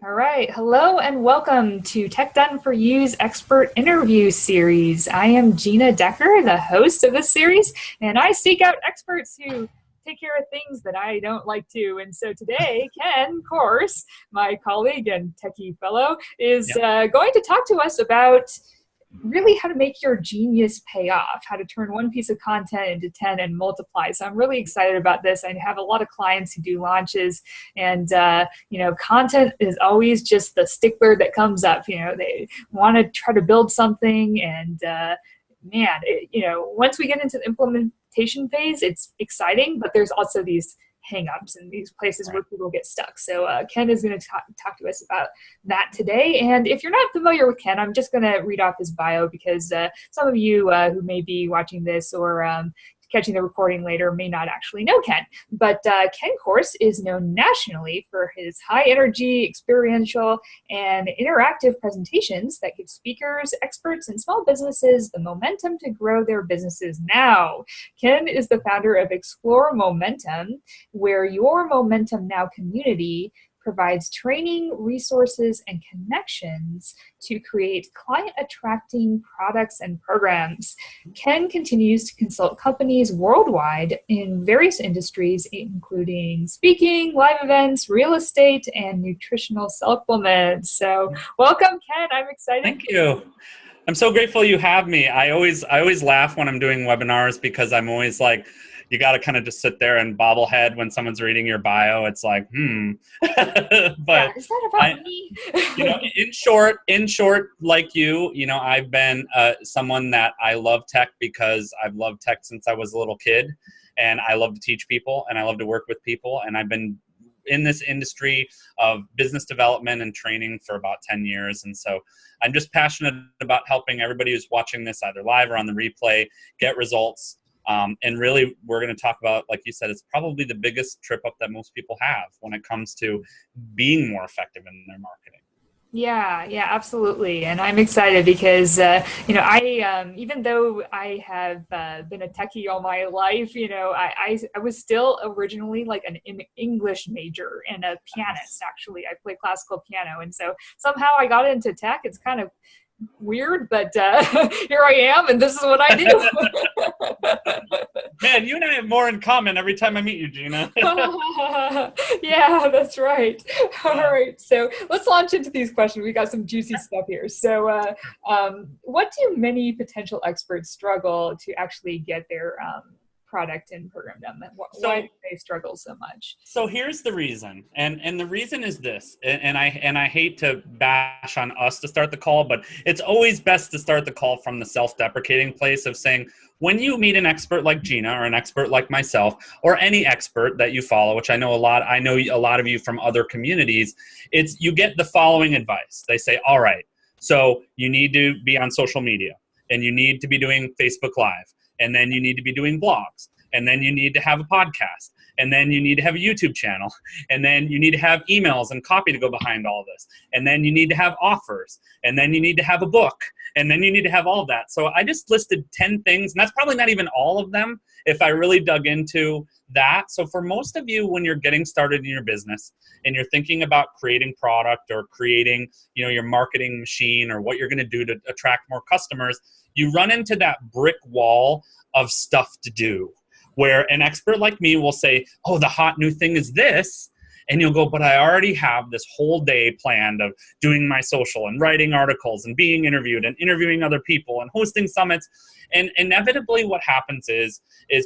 All right. Hello and welcome to Tech Done for You's Expert Interview Series. I am Gina Decker, the host of this series, and I seek out experts who take care of things that I don't like to. And so today, Ken Course, my colleague and techie fellow, is going to talk to us about really how to make your genius pay off, how to turn one piece of content into 10 and multiply. So I'm really excited about this. I have a lot of clients who do launches, and content is always just the stickler that comes up. They want to try to build something, and once we get into the implementation phase, it's exciting, but there's also these hang-ups and these places where people get stuck. So Ken is going to talk to us about that today. And if you're not familiar with Ken, I'm just going to read off his bio because some of you who may be watching this or catching the recording later may not actually know Ken. But Ken Course is known nationally for his high energy, experiential, and interactive presentations that give speakers, experts, and small businesses the momentum to grow their businesses now. Ken is the founder of Explore Momentum, where your Momentum Now community provides training, resources, and connections to create client-attracting products and programs. Ken continues to consult companies worldwide in various industries, including speaking, live events, real estate, and nutritional supplements. So welcome, Ken. I'm excited. Thank you. I'm so grateful you have me. I always laugh when I'm doing webinars because I'm always like, you got to kind of just sit there and bobblehead when someone's reading your bio. It's like, but yeah, is that about me? in short, like I've been someone that I love tech because I've loved tech since I was a little kid, and I love to teach people and I love to work with people. And I've been in this industry of business development and training for about 10 years. And so I'm just passionate about helping everybody who's watching this either live or on the replay get results. And really, we're going to talk about, like you said, it's probably the biggest trip up that most people have when it comes to being more effective in their marketing. Yeah, absolutely. And I'm excited because, I even though I have been a techie all my life, I was still originally like an English major and a pianist, actually. I play classical piano. And so somehow I got into tech. It's kind of weird, but here I am, and this is what I do. Man, you and I have more in common every time I meet you, Gina. Yeah, that's right. All right, so let's launch into these questions. We got some juicy stuff here. So what do many potential experts struggle to actually get their product and program done? Why do they struggle so much? So here's the reason, and the reason is this, and I hate to bash on us to start the call, but it's always best to start the call from the self-deprecating place of saying, when you meet an expert like Gina or an expert like myself or any expert that you follow, which I know a lot of you from other communities, you get the following advice. They say, all right, so you need to be on social media, and you need to be doing Facebook Live, and then you need to be doing blogs, and then you need to have a podcast, and then you need to have a YouTube channel, and then you need to have emails and copy to go behind all this, and then you need to have offers, and then you need to have a book, and then you need to have all of that. So I just listed 10 things, and that's probably not even all of them if I really dug into that. So for most of you, when you're getting started in your business and you're thinking about creating product or creating, your marketing machine or what you're going to do to attract more customers, you run into that brick wall of stuff to do, where an expert like me will say, oh, the hot new thing is this. And you'll go, but I already have this whole day planned of doing my social and writing articles and being interviewed and interviewing other people and hosting summits. And inevitably what happens is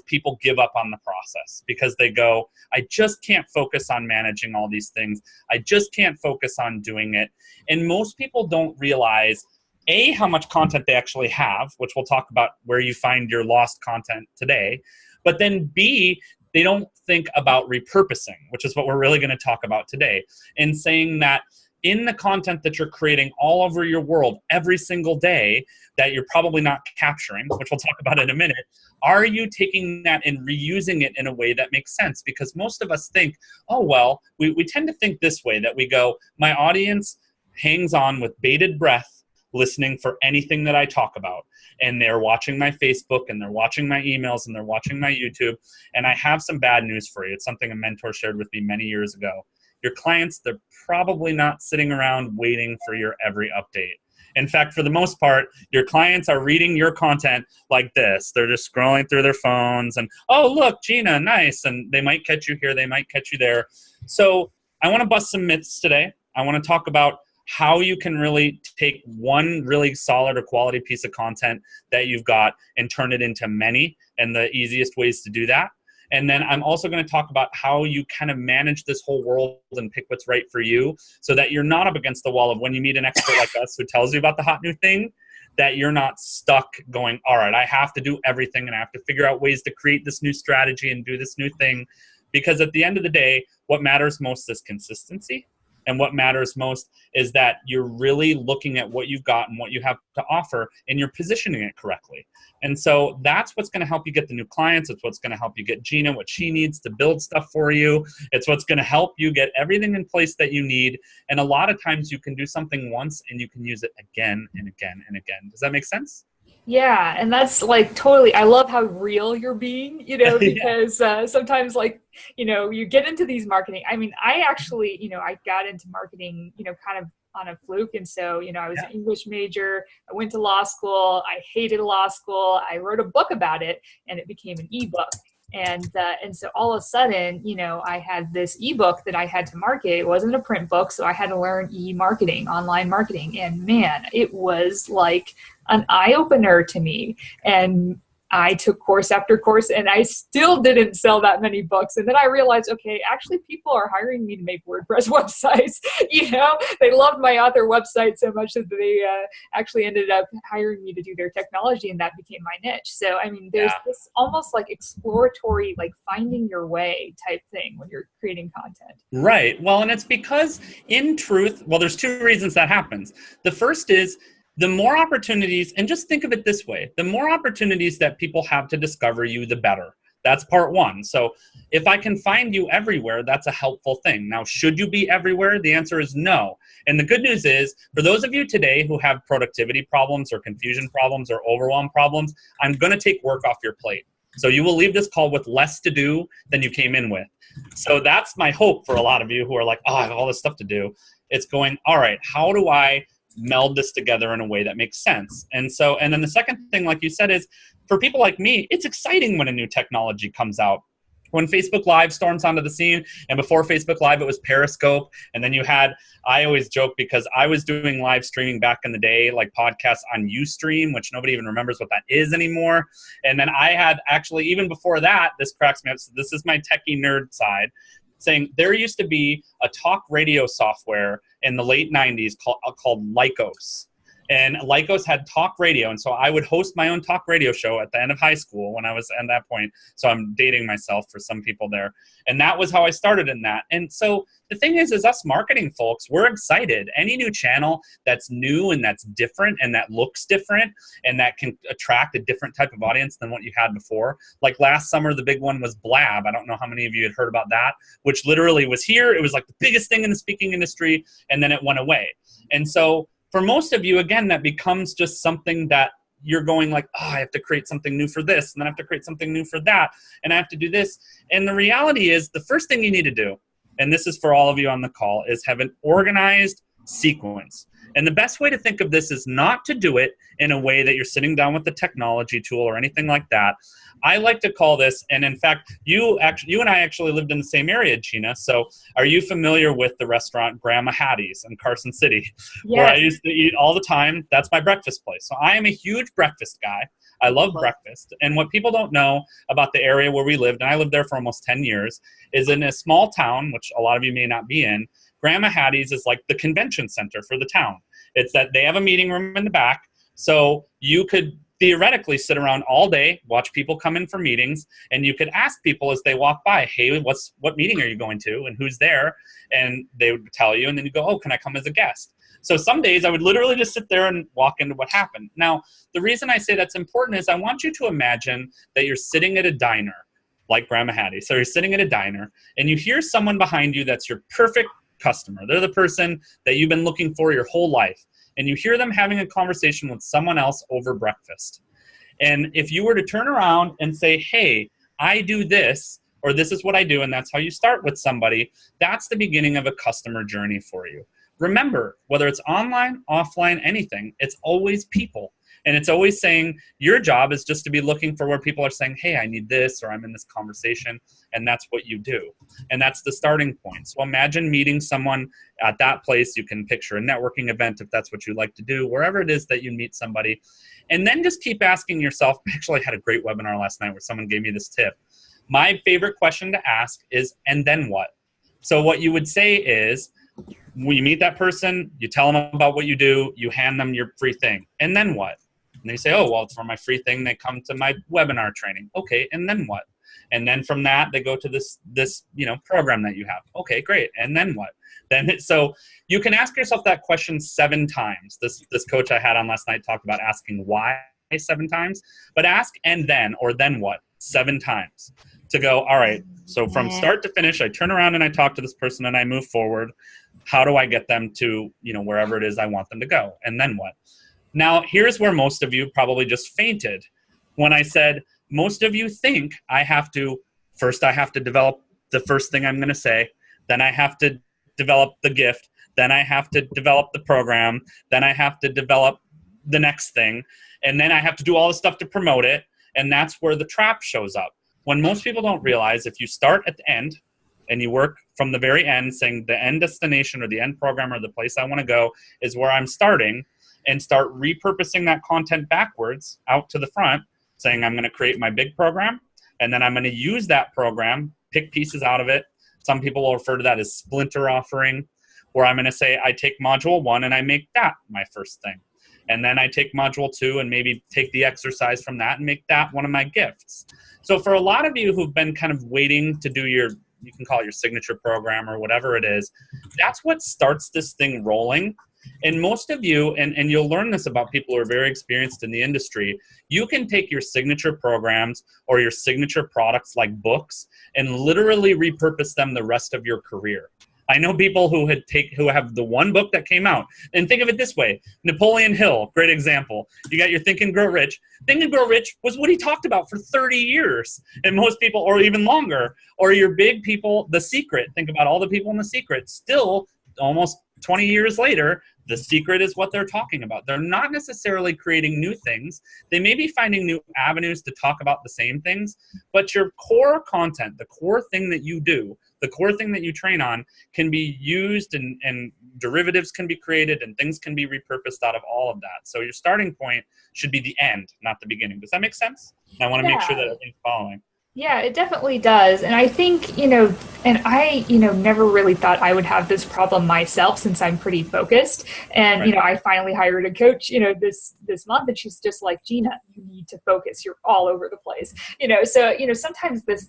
people give up on the process because they go, I just can't focus on managing all these things. I just can't focus on doing it. And most people don't realize, A, how much content they actually have, which we'll talk about where you find your lost content today. But then B, they don't think about repurposing, which is what we're really going to talk about today, and saying that in the content that you're creating all over your world every single day that you're probably not capturing, which we'll talk about in a minute, are you taking that and reusing it in a way that makes sense? Because most of us think, oh, well, we tend to think this way, that we go, my audience hangs on with bated breath listening for anything that I talk about. And they're watching my Facebook, and they're watching my emails, and they're watching my YouTube. And I have some bad news for you. It's something a mentor shared with me many years ago. your clients, they're probably not sitting around waiting for your every update. In fact, for the most part, your clients are reading your content like this. They're just scrolling through their phones and, oh, look, Gina, nice. And they might catch you here. They might catch you there. So I want to bust some myths today. I want to talk about how you can really take one really solid or quality piece of content that you've got and turn it into many, and the easiest ways to do that. And then I'm also going to talk about how you kind of manage this whole world and pick what's right for you so that you're not up against the wall of when you meet an expert like us who tells you about the hot new thing, that you're not stuck going, all right, I have to do everything and I have to figure out ways to create this new strategy and do this new thing. Because at the end of the day, what matters most is consistency. And what matters most is that you're really looking at what you've got and what you have to offer, and you're positioning it correctly. And so that's what's going to help you get the new clients. It's what's going to help you get Gina what she needs to build stuff for you. It's what's going to help you get everything in place that you need. And a lot of times you can do something once and you can use it again and again and again. Does that make sense? Yeah, and that's like totally, I love how real you're being, because sometimes you get into these marketing. I mean, I actually, I got into marketing, kind of on a fluke. And so, I was an English major. I went to law school. I hated law school. I wrote a book about it and it became an ebook. And so all of a sudden, I had this ebook that I had to market. It wasn't a print book, so I had to learn e-marketing, online marketing. And man, it was like an eye-opener to me. And I took course after course and I still didn't sell that many books. And then I realized, okay, actually people are hiring me to make WordPress websites. They loved my author website so much that they actually ended up hiring me to do their technology, and that became my niche. So, I mean, there's this almost like exploratory, like finding your way type thing when you're creating content. Right. Well, and it's because in truth, there's two reasons that happens. The first is, the more opportunities, and just think of it this way, the more opportunities that people have to discover you, the better. That's part one. So if I can find you everywhere, that's a helpful thing. Now, should you be everywhere? The answer is no. And the good news is, for those of you today who have productivity problems or confusion problems or overwhelm problems, I'm going to take work off your plate. So you will leave this call with less to do than you came in with. So that's my hope for a lot of you who are like, oh, I have all this stuff to do. It's going, all right, how do I meld this together in a way that makes sense? And then the second thing, like you said, is for people like me, it's exciting when a new technology comes out. When Facebook Live storms onto the scene, and before Facebook Live, it was Periscope. And then I always joke because I was doing live streaming back in the day, like podcasts on Ustream, which nobody even remembers what that is anymore. And then I had actually, even before that, this cracks me up. So this is my techie nerd side, saying there used to be a talk radio software in the late 90s called Lycos. And Lycos had talk radio. And so I would host my own talk radio show at the end of high school when I was at that point. So I'm dating myself for some people there. And that was how I started in that. And so the thing is us marketing folks, we're excited. Any new channel that's new and that's different and that looks different and that can attract a different type of audience than what you had before. Like last summer, the big one was Blab. I don't know how many of you had heard about that, which literally was here. It was like the biggest thing in the speaking industry, and then it went away. And so for most of you, again, that becomes just something that you're going like, oh, I have to create something new for this, and then I have to create something new for that, and I have to do this. And the reality is, the first thing you need to do, and this is for all of you on the call, is have an organized sequence. And the best way to think of this is not to do it in a way that you're sitting down with the technology tool or anything like that. I like to call this, and in fact, you and I actually lived in the same area, Gina. So are you familiar with the restaurant Grandma Hattie's in Carson City, where I used to eat all the time? That's my breakfast place. So I am a huge breakfast guy. I love breakfast. And what people don't know about the area where we lived, and I lived there for almost 10 years, is in a small town, which a lot of you may not be in, Grandma Hattie's is like the convention center for the town. It's that they have a meeting room in the back, so you could theoretically sit around all day, watch people come in for meetings, and you could ask people as they walk by, hey, what meeting are you going to and who's there? And they would tell you, and then you go, oh, can I come as a guest? So some days I would literally just sit there and walk into what happened. Now, the reason I say that's important is I want you to imagine that you're sitting at a diner, like Grandma Hattie. So you're sitting at a diner, and you hear someone behind you that's your perfect customer. They're the person that you've been looking for your whole life. And you hear them having a conversation with someone else over breakfast. And if you were to turn around and say, hey, I do this, or this is what I do, and that's how you start with somebody, that's the beginning of a customer journey for you. Remember, whether it's online, offline, anything, it's always people. And it's always saying your job is just to be looking for where people are saying, hey, I need this, or I'm in this conversation. And that's what you do. And that's the starting point. So imagine meeting someone at that place. You can picture a networking event if that's what you like to do, wherever it is that you meet somebody. And then just keep asking yourself. Actually, I had a great webinar last night where someone gave me this tip. My favorite question to ask is, and then what? So what you would say is, when you meet that person, you tell them about what you do, you hand them your free thing. And then what? And they say, oh, well, for my free thing, they come to my webinar training. Okay, and then what? And then from that, they go to this program that you have. Okay, great. And then what? So you can ask yourself that question 7 times. This coach I had on last night talked about asking why 7 times, but ask and then, or then what, 7 times to go, all right, so from start to finish, I turn around and I talk to this person and I move forward. How do I get them to, wherever it is I want them to go? And then what? Now, here's where most of you probably just fainted when I said, most of you think I have to develop the first thing I'm going to say, then I have to develop the gift, then I have to develop the program, then I have to develop the next thing, and then I have to do all the stuff to promote it, and that's where the trap shows up. When most people don't realize, if you start at the end and you work from the very end, saying the end destination or the end program or the place I want to go is where I'm starting, and start repurposing that content backwards out to the front, saying I'm going to create my big program, and then I'm going to use that program, pick pieces out of it. Some people will refer to that as splinter offering, where I'm going to say I take module 1 and I make that my first thing. And then I take module 2 and maybe take the exercise from that and make that one of my gifts. So for a lot of you who've been kind of waiting to do you can call it your signature program or whatever it is, that's what starts this thing rolling. And most of you, and you'll learn this about people who are very experienced in the industry, you can take your signature programs or your signature products like books and literally repurpose them the rest of your career. I know people who have the one book that came out. And think of it this way. Napoleon Hill, great example. You got your Think and Grow Rich. Think and Grow Rich was what he talked about for 30 years. And most people, or even longer. Or your big people, The Secret. Think about all the people in The Secret. Still, almost 20 years later, The Secret is what they're talking about. They're not necessarily creating new things. They may be finding new avenues to talk about the same things, but your core content, the core thing that you do, the core thing that you train on can be used and derivatives can be created and things can be repurposed out of all of that. So your starting point should be the end, not the beginning. Does that make sense? I want to make sure that everything's following. Yeah, it definitely does. And I think, and I, never really thought I would have this problem myself since I'm pretty focused. And, Right. I finally hired a coach, this month, and she's just like, Gina, you need to focus. You're all over the place. So, sometimes this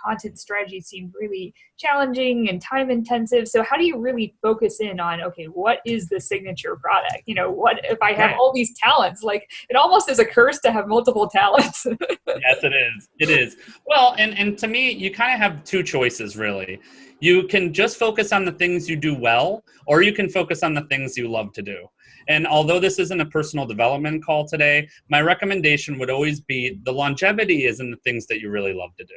content strategy seemed really challenging and time intensive. So how do you really focus in on, okay, what is the signature product? What if I have all these talents? Like, it almost is a curse to have multiple talents. Yes, it is. It is. Well, and to me, you kind of have 2 choices, really. You can just focus on the things you do well, or you can focus on the things you love to do. And although this isn't a personal development call today, my recommendation would always be the longevity is in the things that you really love to do.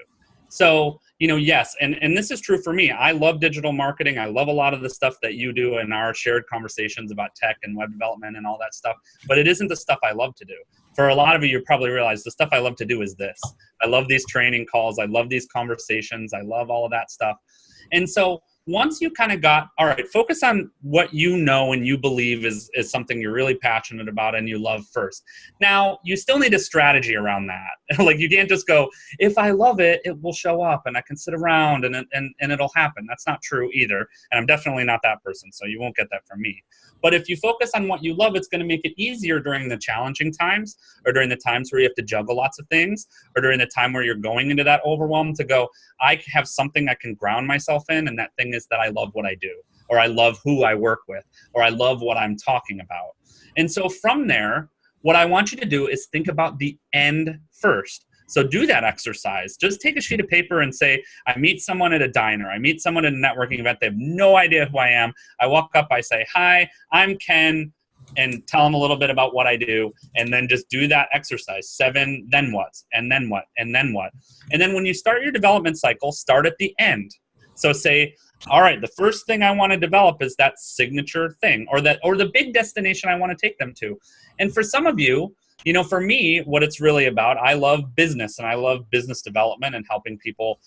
So, yes, and this is true for me. I love digital marketing. I love a lot of the stuff that you do in our shared conversations about tech and web development and all that stuff, but it isn't the stuff I love to do. For a lot of you probably realize the stuff I love to do is this. I love these training calls. I love these conversations. I love all of that stuff. And so once you kind of got, all right, focus on what you know and you believe is something you're really passionate about and you love first. Now, you still need a strategy around that. Like, you can't just go, if I love it, it will show up and I can sit around and it'll happen. That's not true either. And I'm definitely not that person, so you won't get that from me. But if you focus on what you love, it's going to make it easier during the challenging times, or during the times where you have to juggle lots of things, or during the time where you're going into that overwhelm to go, I have something I can ground myself in, and that thing is that I love what I do, or I love who I work with, or I love what I'm talking about. And so from there, what I want you to do is think about the end first. So do that exercise. Just take a sheet of paper and say, I meet someone at a diner. I meet someone at a networking event. They have no idea who I am. I walk up, I say, hi, I'm Ken. and tell them a little bit about what I do, and then just do that exercise. 7, then what, and then what, and then what. And then when you start your development cycle, start at the end. So say, all right, the first thing I want to develop is that signature thing, or the big destination I want to take them to. And for some of you, for me, what it's really about, I love business, and I love business development and helping people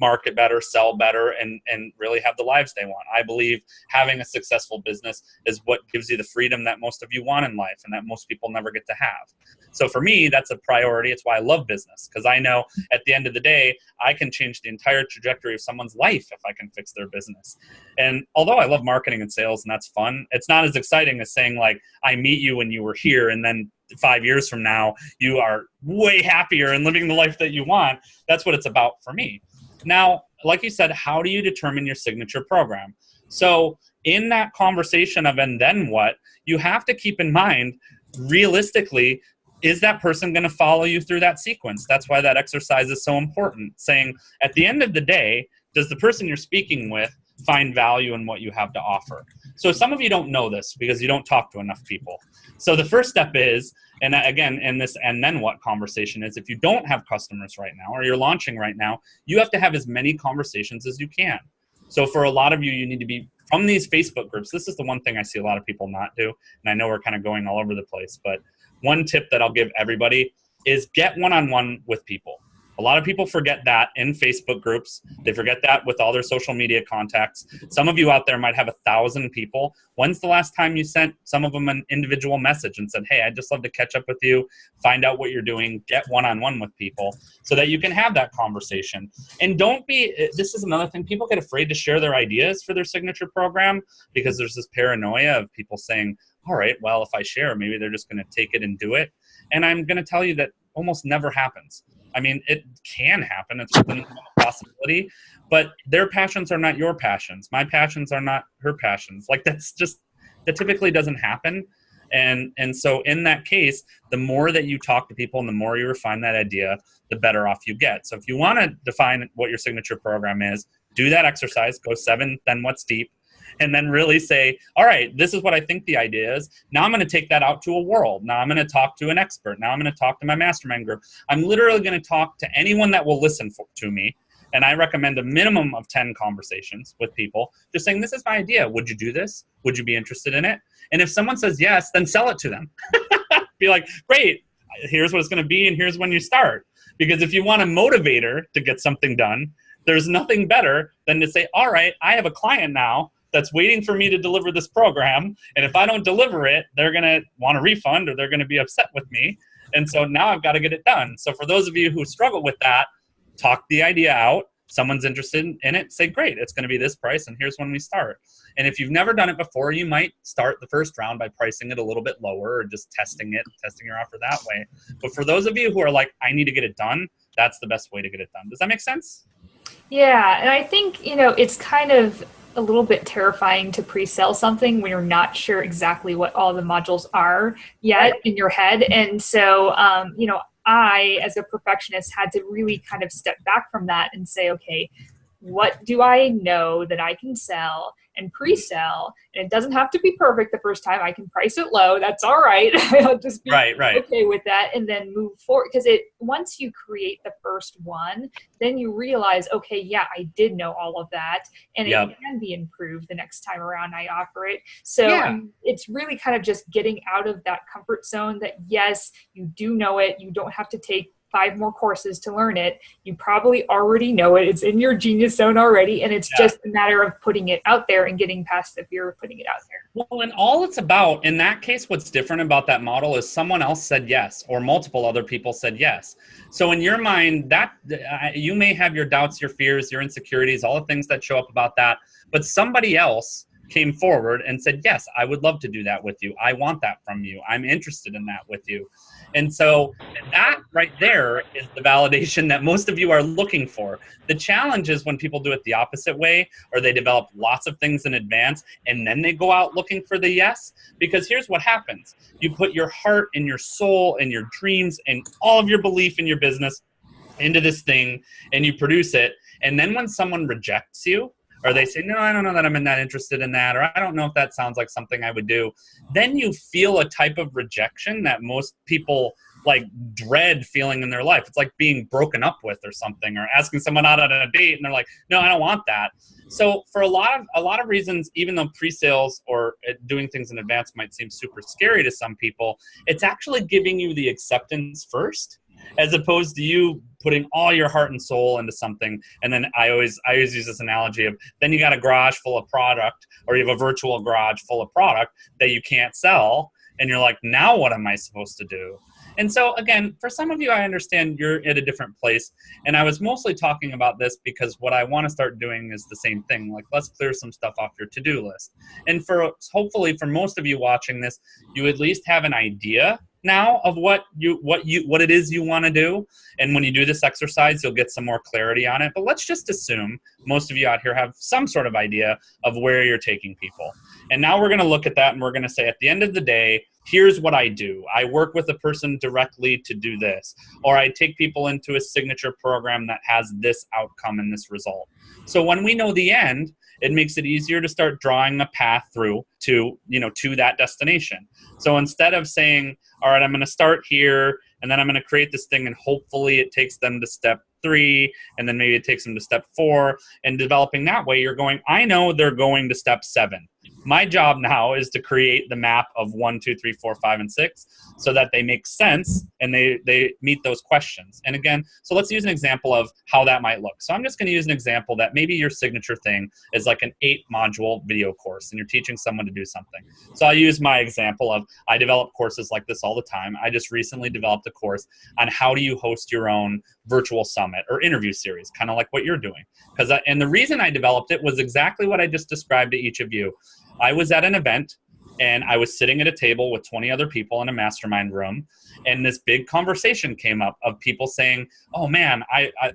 market better, sell better, and really have the lives they want. I believe having a successful business is what gives you the freedom that most of you want in life and that most people never get to have. So for me, that's a priority. It's why I love business, because I know at the end of the day, I can change the entire trajectory of someone's life if I can fix their business. And although I love marketing and sales and that's fun, it's not as exciting as saying, like, I meet you when you were here, and then 5 years from now, you are way happier and living the life that you want. That's what it's about for me. Now, like you said, how do you determine your signature program? So in that conversation of and then what, you have to keep in mind, realistically, is that person going to follow you through that sequence? That's why that exercise is so important. Saying, at the end of the day, does the person you're speaking with find value in what you have to offer? So some of you don't know this because you don't talk to enough people. So the first step is, and again, in this and then what conversation is, if you don't have customers right now or you're launching right now, you have to have as many conversations as you can. So for a lot of you, you need to be from these Facebook groups. This is the one thing I see a lot of people not do. And I know we're kind of going all over the place, but one tip that I'll give everybody is get one-on-one with people. A lot of people forget that in Facebook groups. They forget that with all their social media contacts. Some of you out there might have 1,000 people. When's the last time you sent some of them an individual message and said, hey, I'd just love to catch up with you, find out what you're doing, get one-on-one with people so that you can have that conversation. And don't be, this is another thing, people get afraid to share their ideas for their signature program because there's this paranoia of people saying, all right, well, if I share, maybe they're just going to take it and do it. And I'm going to tell you that almost never happens. I mean, it can happen. It's within the possibility, but their passions are not your passions. My passions are not her passions. Like that typically doesn't happen. And so in that case, the more that you talk to people and the more you refine that idea, the better off you get. So if you want to define what your signature program is, do that exercise, go 7, then what's deep. And then really say, all right, this is what I think the idea is. Now I'm going to take that out to a world. Now I'm going to talk to an expert. Now I'm going to talk to my mastermind group. I'm literally going to talk to anyone that will listen to me. And I recommend a minimum of 10 conversations with people, just saying, this is my idea. Would you do this? Would you be interested in it? And if someone says yes, then sell it to them. Be like, great, here's what it's going to be, and here's when you start. Because if you want a motivator to get something done, there's nothing better than to say, all right, I have a client now that's waiting for me to deliver this program. And if I don't deliver it, they're going to want a refund or they're going to be upset with me. And so now I've got to get it done. So for those of you who struggle with that, talk the idea out. Someone's interested in it, say, great, it's going to be this price and here's when we start. And if you've never done it before, you might start the first round by pricing it a little bit lower or just testing your offer that way. But for those of you who are like, I need to get it done, that's the best way to get it done. Does that make sense? Yeah, and I think, it's kind of a little bit terrifying to pre-sell something when you're not sure exactly what all the modules are yet in your head. And so, I, as a perfectionist, had to really kind of step back from that and say, okay, what do I know that I can sell and pre-sell? And it doesn't have to be perfect the first time. I can price it low. That's all right. I'll just be okay with that and then move forward. Because once you create the first one, then you realize, okay, yeah, I did know all of that. And it can be improved the next time around I offer it. So it's really kind of just getting out of that comfort zone that, yes, you do know it. You don't have to take 5 more courses to learn it. You probably already know it. It's in your genius zone already. And it's just a matter of putting it out there and getting past the fear of putting it out there. Well, and all it's about, in that case, what's different about that model is someone else said yes, or multiple other people said yes. So in your mind, that you may have your doubts, your fears, your insecurities, all the things that show up about that, but somebody else came forward and said, yes, I would love to do that with you. I want that from you. I'm interested in that with you. And so that right there is the validation that most of you are looking for. The challenge is when people do it the opposite way, or they develop lots of things in advance and then they go out looking for the yes. Because here's what happens. You put your heart and your soul and your dreams and all of your belief in your business into this thing and you produce it. And then when someone rejects you, or they say, no, I don't know that I'm that interested in that, or I don't know if that sounds like something I would do, then you feel a type of rejection that most people like dread feeling in their life. It's like being broken up with or something, or asking someone out on a date and they're like, no, I don't want that. So for a lot of reasons, even though pre-sales or doing things in advance might seem super scary to some people, it's actually giving you the acceptance first, as opposed to you putting all your heart and soul into something. And then I always use this analogy of, then you got a garage full of product, or you have a virtual garage full of product that you can't sell. And you're like, now what am I supposed to do? And so again, for some of you, I understand you're at a different place. And I was mostly talking about this because what I want to start doing is the same thing. Like, let's clear some stuff off your to-do list. And hopefully for most of you watching this, you at least have an idea now of what it is you want to do. And when you do this exercise, you'll get some more clarity on it. But let's just assume most of you out here have some sort of idea of where you're taking people. And now we're going to look at that, and we're going to say, at the end of the day, here's what I do. I work with a person directly to do this, or I take people into a signature program that has this outcome and this result. So when we know the end, it makes it easier to start drawing a path through to that destination. So instead of saying, all right, I'm going to start here, and then I'm going to create this thing, and hopefully it takes them to step 3, and then maybe it takes them to step 4, and developing that way, you're going, I know they're going to step 7. My job now is to create the map of 1, 2, 3, 4, 5, and 6 so that they make sense and they meet those questions. And again, so let's use an example of how that might look. So I'm just going to use an example that maybe your signature thing is like an 8-module video course and you're teaching someone to do something. So I'll use my example of, I develop courses like this all the time. I just recently developed a course on how do you host your own virtual summit or interview series, kind of like what you're doing. And the reason I developed it was exactly what I just described to each of you. I was at an event and I was sitting at a table with 20 other people in a mastermind room, and this big conversation came up of people saying, oh man,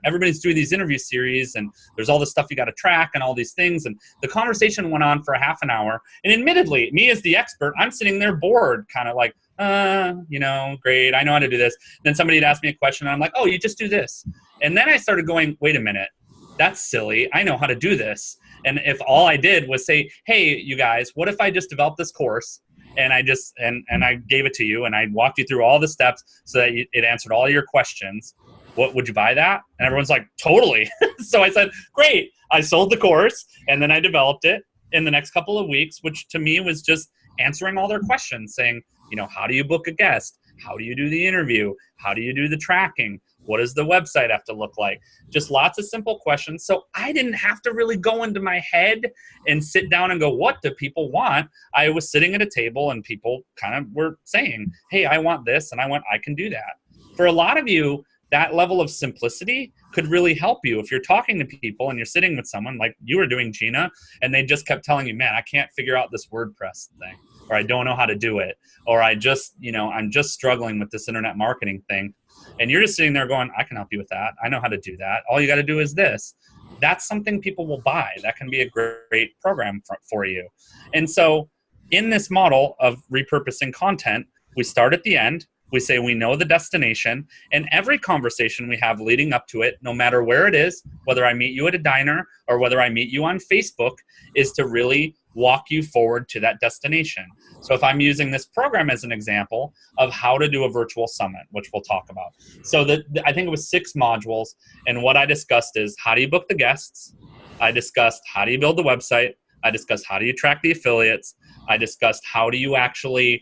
everybody's doing these interview series and there's all this stuff you got to track and all these things. And the conversation went on for a half an hour. And admittedly, me as the expert, I'm sitting there bored, kind of like, great, I know how to do this. Then somebody had asked me a question and I'm like, oh, you just do this. And then I started going, wait a minute, that's silly. I know how to do this. And if all I did was say, hey, you guys, what if I just developed this course and I just, and I gave it to you and I walked you through all the steps so that it answered all your questions, what would you buy that? And everyone's like, totally. So I said, great. I sold the course and then I developed it in the next couple of weeks, which to me was just answering all their questions, saying, how do you book a guest? How do you do the interview? How do you do the tracking? What does the website have to look like? Just lots of simple questions. So I didn't have to really go into my head and sit down and go, what do people want? I was sitting at a table and people kind of were saying, hey, I want this. And I can do that. For a lot of you, that level of simplicity could really help you if you're talking to people and you're sitting with someone like you were doing, Gina, and they just kept telling you, man, I can't figure out this WordPress thing, or I don't know how to do it, or I'm just struggling with this internet marketing thing. And you're just sitting there going, I can help you with that. I know how to do that. All you got to do is this. That's something people will buy. That can be a great program for you. And so in this model of repurposing content, we start at the end. We say we know the destination, and every conversation we have leading up to it, no matter where it is, whether I meet you at a diner or whether I meet you on Facebook, is to really walk you forward to that destination. So if I'm using this program as an example of how to do a virtual summit, which we'll talk about. So I think it was 6 modules, and what I discussed is how do you book the guests? I discussed how do you build the website? I discussed how do you track the affiliates? I discussed how do you actually,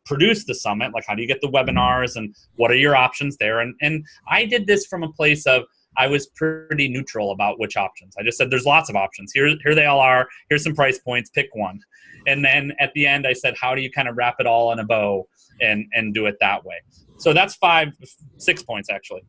produce the summit? Like how do you get the webinars and what are your options there? And I did this from a place of, I was pretty neutral about which options. I just said, there's lots of options. Here they all are. Here's some price points. Pick one. And then at the end, I said, how do you kind of wrap it all in a bow and do it that way? So that's 6 points, actually.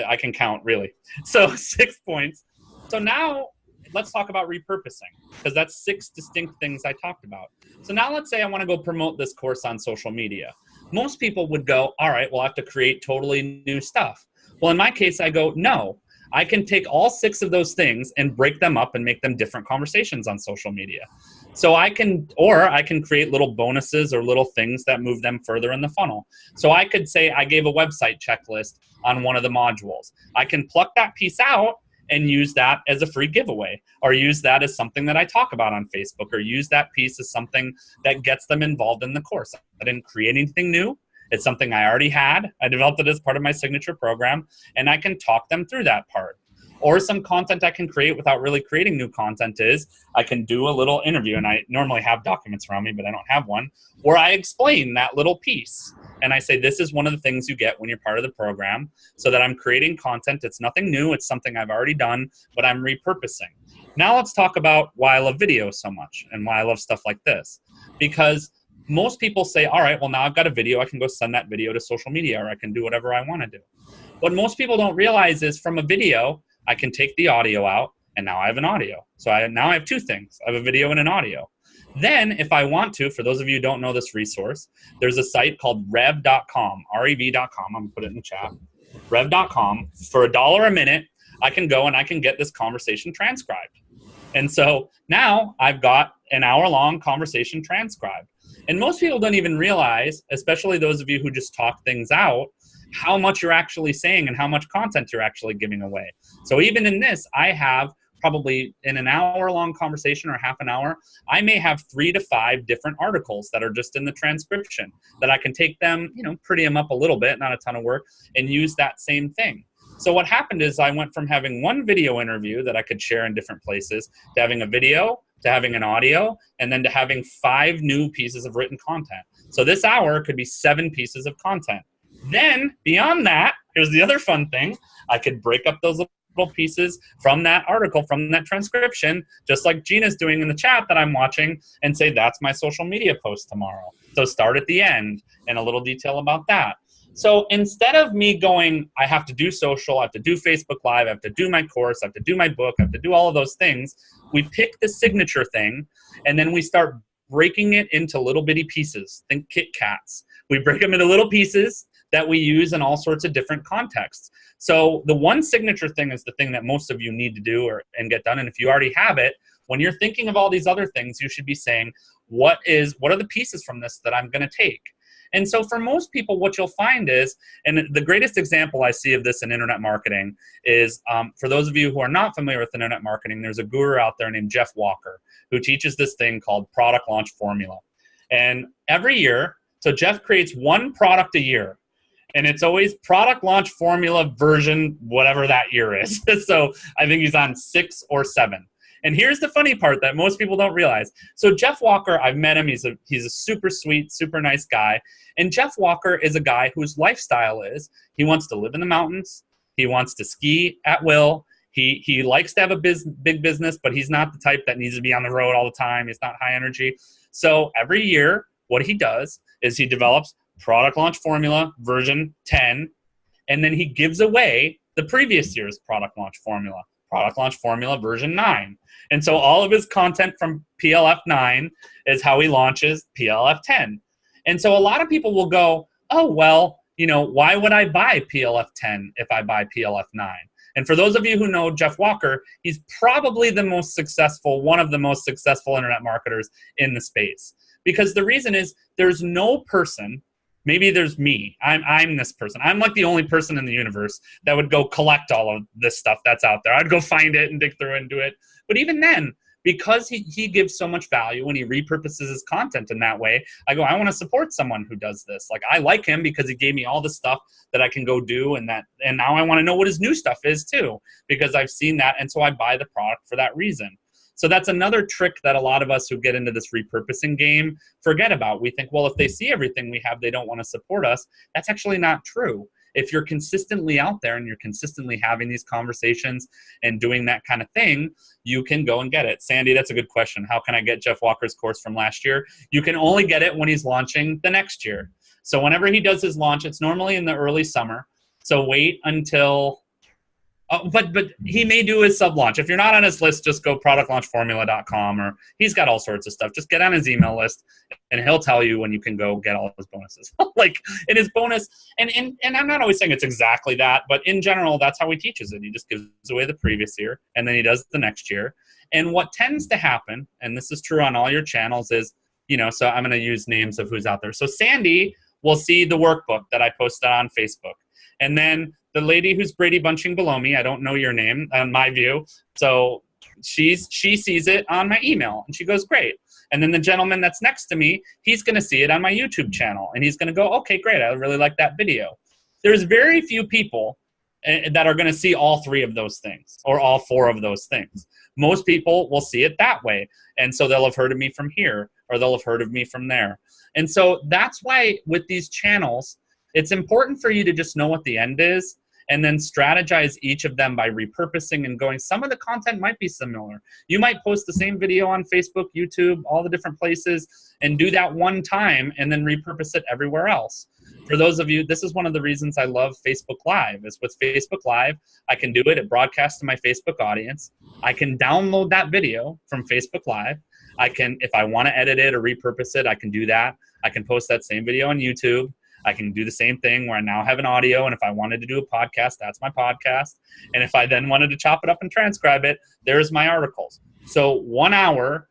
I can count, really. So 6 points. So now let's talk about repurposing, because that's 6 distinct things I talked about. So now let's say I want to go promote this course on social media. Most people would go, all right, well, I have to create totally new stuff. Well, in my case, I go, no, I can take all 6 of those things and break them up and make them different conversations on social media. So I can create little bonuses or little things that move them further in the funnel. So I could say I gave a website checklist on one of the modules. I can pluck that piece out and use that as a free giveaway, or use that as something that I talk about on Facebook, or use that piece as something that gets them involved in the course. I didn't create anything new. It's something I already had. I developed it as part of my signature program, and I can talk them through that part. Or some content I can create without really creating new content is I can do a little interview, and I normally have documents around me, but I don't have one, where I explain that little piece. And I say, this is one of the things you get when you're part of the program, so that I'm creating content. It's nothing new. It's something I've already done, but I'm repurposing. Now let's talk about why I love video so much and why I love stuff like this. Because most people say, all right, well, now I've got a video. I can go send that video to social media, or I can do whatever I want to do. What most people don't realize is from a video, I can take the audio out, and now I have an audio. So now I have two things. I have a video and an audio. Then, if I want to, for those of you who don't know this resource, there's a site called rev.com, rev.com. I'm going to put it in the chat. Rev.com. For $1 a minute, I can go and I can get this conversation transcribed. And so now I've got an hour-long conversation transcribed. And most people don't even realize, especially those of you who just talk things out, how much you're actually saying and how much content you're actually giving away. So even in this, I have probably in an hour-long conversation or half an hour, I may have 3 to 5 different articles that are just in the transcription that I can take them, pretty them up a little bit, not a ton of work, and use that same thing. So what happened is I went from having one video interview that I could share in different places to having a video, to having an audio, and then to having 5 new pieces of written content. So this hour could be 7 pieces of content. Then, beyond that, here's the other fun thing. I could break up those little pieces from that article, from that transcription, just like Gina's doing in the chat that I'm watching, and say, that's my social media post tomorrow. So start at the end and a little detail about that. So instead of me going, I have to do social, I have to do Facebook Live, I have to do my course, I have to do my book, I have to do all of those things, we pick the signature thing, and then we start breaking it into little bitty pieces. Think Kit Kats. We break them into little pieces that we use in all sorts of different contexts. So the one signature thing is the thing that most of you need to do and get done. And if you already have it, when you're thinking of all these other things, you should be saying, what are the pieces from this that I'm going to take? And so for most people, what you'll find is, and the greatest example I see of this in internet marketing is, for those of you who are not familiar with internet marketing, there's a guru out there named Jeff Walker who teaches this thing called product launch formula. And every year, so Jeff creates one product a year. And it's always product launch formula version, whatever that year is. So I think he's on 6 or 7. And here's the funny part that most people don't realize. So Jeff Walker, I've met him. He's a super sweet, super nice guy. And Jeff Walker is a guy whose lifestyle is he wants to live in the mountains. He wants to ski at will. He likes to have a big business, but he's not the type that needs to be on the road all the time. He's not high energy. So every year, what he does is he develops product launch formula version 10, and then he gives away the previous year's product launch formula version 9. And so all of his content from PLF 9 is how he launches PLF 10. And so a lot of people will go, oh, well, why would I buy PLF 10 if I buy PLF 9? And for those of you who know Jeff Walker, he's probably one of the most successful internet marketers in the space. Because the reason is there's no person, maybe there's me. I'm this person. I'm like the only person in the universe that would go collect all of this stuff that's out there. I'd go find it and dig through and do it. But even then, because he gives so much value and he repurposes his content in that way, I go, I want to support someone who does this. Like, I like him because he gave me all the stuff that I can go do, and now I want to know what his new stuff is too, because I've seen that, and so I buy the product for that reason. So that's another trick that a lot of us who get into this repurposing game forget about. We think, well, if they see everything we have, they don't want to support us. That's actually not true. If you're consistently out there and you're consistently having these conversations and doing that kind of thing, you can go and get it. Sandy, that's a good question. How can I get Jeff Walker's course from last year? You can only get it when he's launching the next year. So whenever he does his launch, it's normally in the early summer. So wait until... but he may do his sub-launch. If you're not on his list, just go productlaunchformula.com, or he's got all sorts of stuff. Just get on his email list, and he'll tell you when you can go get all of his bonuses. Like in his bonus, and I'm not always saying it's exactly that, but in general, that's how he teaches it. He just gives away the previous year, and then he does the next year. And what tends to happen, and this is true on all your channels, is, so I'm going to use names of who's out there. So Sandy will see the workbook that I posted on Facebook. And then the lady who's Brady Bunching below me, I don't know your name on my view. So she sees it on my email and she goes, great. And then the gentleman that's next to me, he's going to see it on my YouTube channel and he's going to go, okay, great. I really like that video. There's very few people that are going to see all three of those things or all four of those things. Most people will see it that way. And so they'll have heard of me from here or they'll have heard of me from there. And so that's why with these channels, it's important for you to just know what the end is and then strategize each of them by repurposing and going. Some of the content might be similar. You might post the same video on Facebook, YouTube, all the different places, and do that one time and then repurpose it everywhere else. For those of you, this is one of the reasons I love Facebook Live. Is with Facebook Live, I can do it. It broadcasts to my Facebook audience. I can download that video from Facebook Live. I can, if I want to edit it or repurpose it, I can do that. I can post that same video on YouTube. I can do the same thing where I now have an audio, and if I wanted to do a podcast, that's my podcast. And if I then wanted to chop it up and transcribe it, there's my articles. So 1 hour,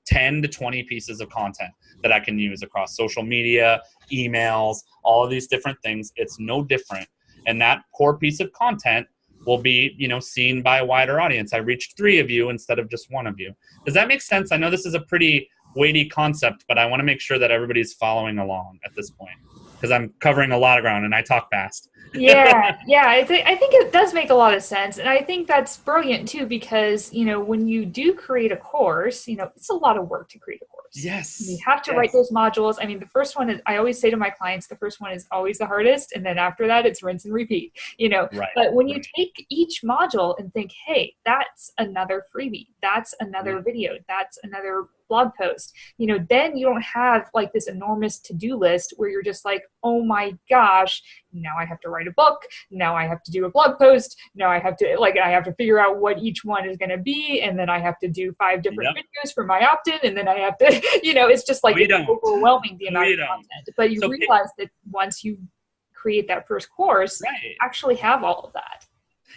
10 to 20 pieces of content that I can use across social media, emails, all of these different things. It's no different. And that core piece of content will be, seen by a wider audience. I reached 3 of you instead of just 1 of you. Does that make sense? I know this is a pretty weighty concept, but I want to make sure that everybody's following along at this point, because I'm covering a lot of ground and I talk fast. Yeah. I think it does make a lot of sense. And I think that's brilliant too, because, when you do create a course, it's a lot of work to create a course. Yes. You have to write those modules. I mean, the first one is, I always say to my clients, the first one is always the hardest. And then after that, it's rinse and repeat, Right. But when you take each module and think, hey, that's another freebie, that's another video, that's another blog post, then you don't have like this enormous to-do list where you're just like, oh my gosh, now I have to write a book, now I have to do a blog post, now I have to figure out what each one is going to be, and then I have to do 5 different videos for my opt-in, and then I have to, it's just like it's overwhelming the amount of content. But you realize that once you create that first course, you actually have all of that.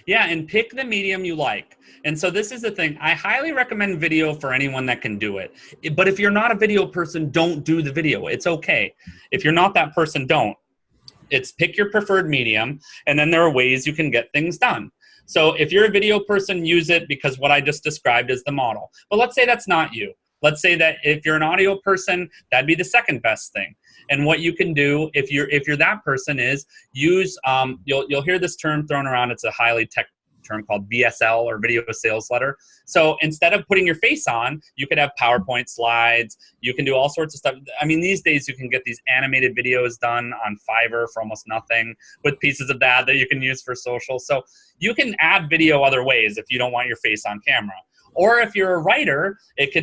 Yeah, and pick the medium you like. And so this is the thing. I highly recommend video for anyone that can do it. But if you're not a video person, don't do the video. It's okay. If you're not that person, don't. It's pick your preferred medium, and then there are ways you can get things done. So if you're a video person, use it because what I just described is the model. But let's say that's not you. Let's say that if you're an audio person, that'd be the second best thing. And what you can do if you're that person is use you'll hear this term thrown around. It's a highly tech term called VSL, or video sales letter. So instead of putting your face on, you could have PowerPoint slides. You can do all sorts of stuff. I mean, these days you can get these animated videos done on Fiverr for almost nothing with pieces of that you can use for social. So you can add video other ways if you don't want your face on camera. Or if you're a writer,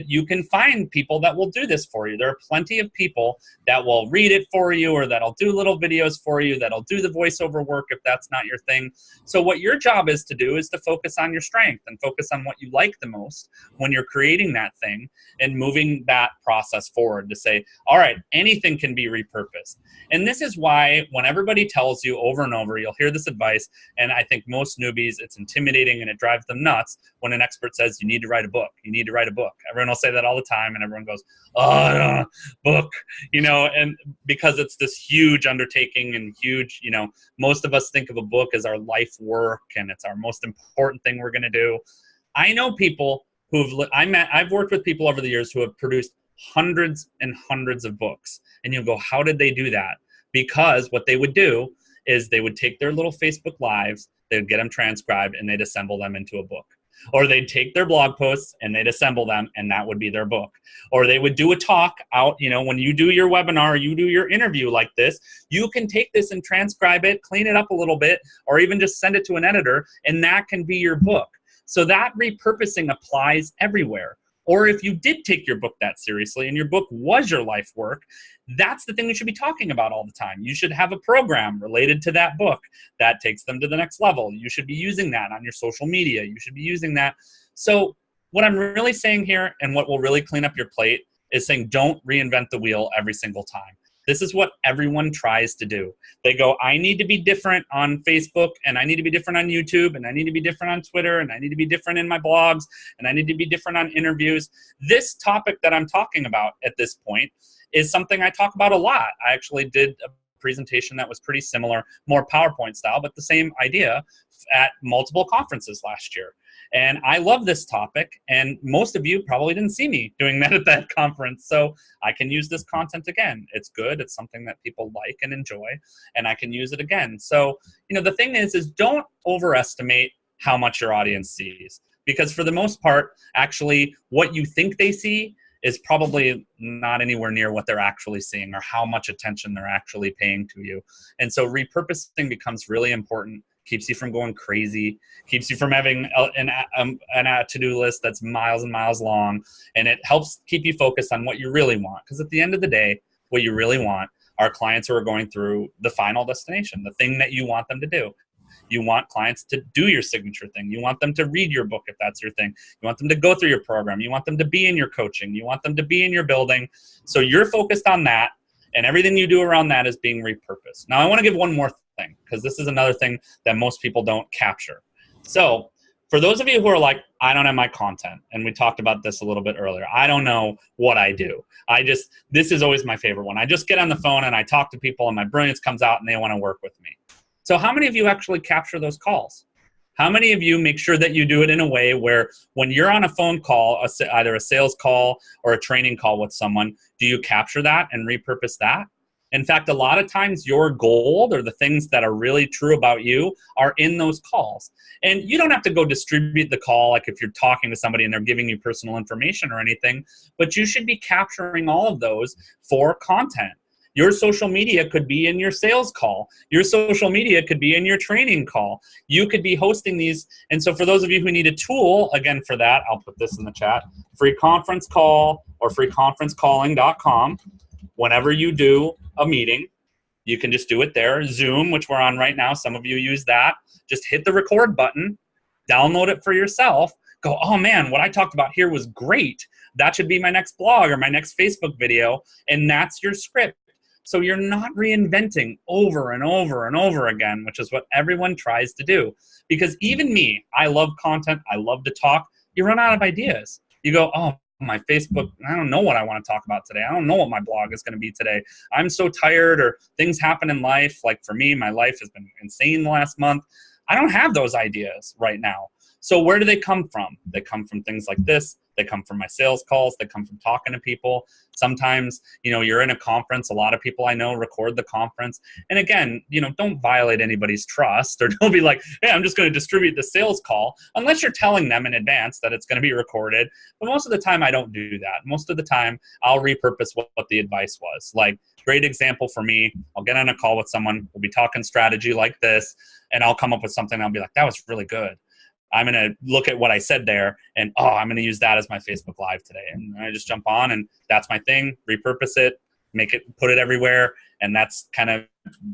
you can find people that will do this for you. There are plenty of people that will read it for you, or that'll do little videos for you, that'll do the voiceover work if that's not your thing. So what your job is to do is to focus on your strength and focus on what you like the most when you're creating that thing and moving that process forward to say, all right, anything can be repurposed. And this is why when everybody tells you over and over, you'll hear this advice, and I think most newbies, it's intimidating and it drives them nuts when an expert says you need to write a book. You need to write a book. Everyone will say that all the time, and everyone goes, oh, book, and because it's this huge undertaking and huge, most of us think of a book as our life work and it's our most important thing we're going to do. I know people I've worked with people over the years who have produced hundreds and hundreds of books. And you'll go, how did they do that? Because what they would do is they would take their little Facebook Lives, they would get them transcribed, and they'd assemble them into a book. Or they'd take their blog posts and they'd assemble them, and that would be their book. Or they would do a talk out, when you do your webinar, you do your interview like this, you can take this and transcribe it, clean it up a little bit, or even just send it to an editor, and that can be your book. So that repurposing applies everywhere. Or if you did take your book that seriously and your book was your life work, that's the thing we should be talking about all the time. You should have a program related to that book that takes them to the next level. You should be using that on your social media. You should be using that. So what I'm really saying here, and what will really clean up your plate, is saying don't reinvent the wheel every single time. This is what everyone tries to do. They go, I need to be different on Facebook, and I need to be different on YouTube, and I need to be different on Twitter, and I need to be different in my blogs, and I need to be different on interviews. This topic that I'm talking about at this point is something I talk about a lot. I actually did presentation that was pretty similar, more PowerPoint style, but the same idea at multiple conferences last year. And I love this topic, and most of you probably didn't see me doing that at that conference. So I can use this content again. It's good. It's something that people like and enjoy, and I can use it again. So, the thing is don't overestimate how much your audience sees, because for the most part, actually what you think they see is probably not anywhere near what they're actually seeing or how much attention they're actually paying to you. And so repurposing becomes really important. Keeps you from going crazy, keeps you from having a to-do list that's miles and miles long, and it helps keep you focused on what you really want. Because at the end of the day, what you really want are clients who are going through the final destination, the thing that you want them to do. You want clients to do your signature thing. You want them to read your book if that's your thing. You want them to go through your program. You want them to be in your coaching. You want them to be in your building. So you're focused on that, and everything you do around that is being repurposed. Now, I want to give one more thing, because this is another thing that most people don't capture. So for those of you who are like, I don't have my content, and we talked about this a little bit earlier, I don't know what I do. This is always my favorite one. I just get on the phone and I talk to people and my brilliance comes out and they want to work with me. So how many of you actually capture those calls? How many of you make sure that you do it in a way where when you're on a phone call, either a sales call or a training call with someone, do you capture that and repurpose that? In fact, a lot of times your gold, or the things that are really true about you, are in those calls. And you don't have to go distribute the call like if you're talking to somebody and they're giving you personal information or anything, but you should be capturing all of those for content. Your social media could be in your sales call. Your social media could be in your training call. You could be hosting these. And so for those of you who need a tool, again, for that, I'll put this in the chat, free conference call or freeconferencecalling.com. Whenever you do a meeting, you can just do it there. Zoom, which we're on right now, some of you use that. Just hit the record button, download it for yourself, go, oh man, what I talked about here was great. That should be my next blog or my next Facebook video, and that's your script. So you're not reinventing over and over and over again, which is what everyone tries to do. Because even me, I love content, I love to talk. You run out of ideas. You go, oh, my Facebook, I don't know what I want to talk about today. I don't know what my blog is going to be today. I'm so tired, or things happen in life. Like for me, my life has been insane the last month. I don't have those ideas right now. So where do they come from? They come from things like this. They come from my sales calls. They come from talking to people. Sometimes, you're in a conference. A lot of people I know record the conference. And again, don't violate anybody's trust, or don't be like, hey, I'm just going to distribute the sales call, unless you're telling them in advance that it's going to be recorded. But most of the time I don't do that. Most of the time I'll repurpose what the advice was. Like, great example for me, I'll get on a call with someone. We'll be talking strategy like this, and I'll come up with something. I'll be like, that was really good. I'm going to look at what I said there and, I'm going to use that as my Facebook Live today. And I just jump on, and that's my thing, repurpose it, put it everywhere. And that's kind of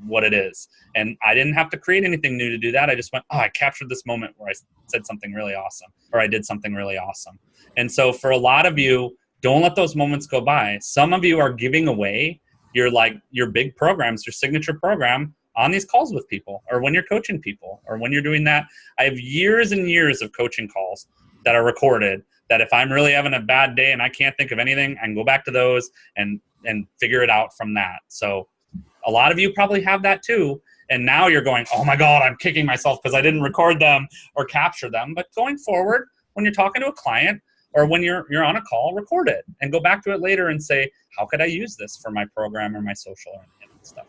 what it is. And I didn't have to create anything new to do that. I just went, I captured this moment where I said something really awesome, or I did something really awesome. And so for a lot of you, don't let those moments go by. Some of you are giving away your big programs, your signature program, on these calls with people, or when you're coaching people, or when you're doing that. I have years and years of coaching calls that are recorded, that if I'm really having a bad day and I can't think of anything, I can go back to those and figure it out from that. So a lot of you probably have that too. And now you're going, oh my God, I'm kicking myself because I didn't record them or capture them. But going forward, when you're talking to a client, or when you're on a call, record it and go back to it later and say, how could I use this for my program or my social and stuff?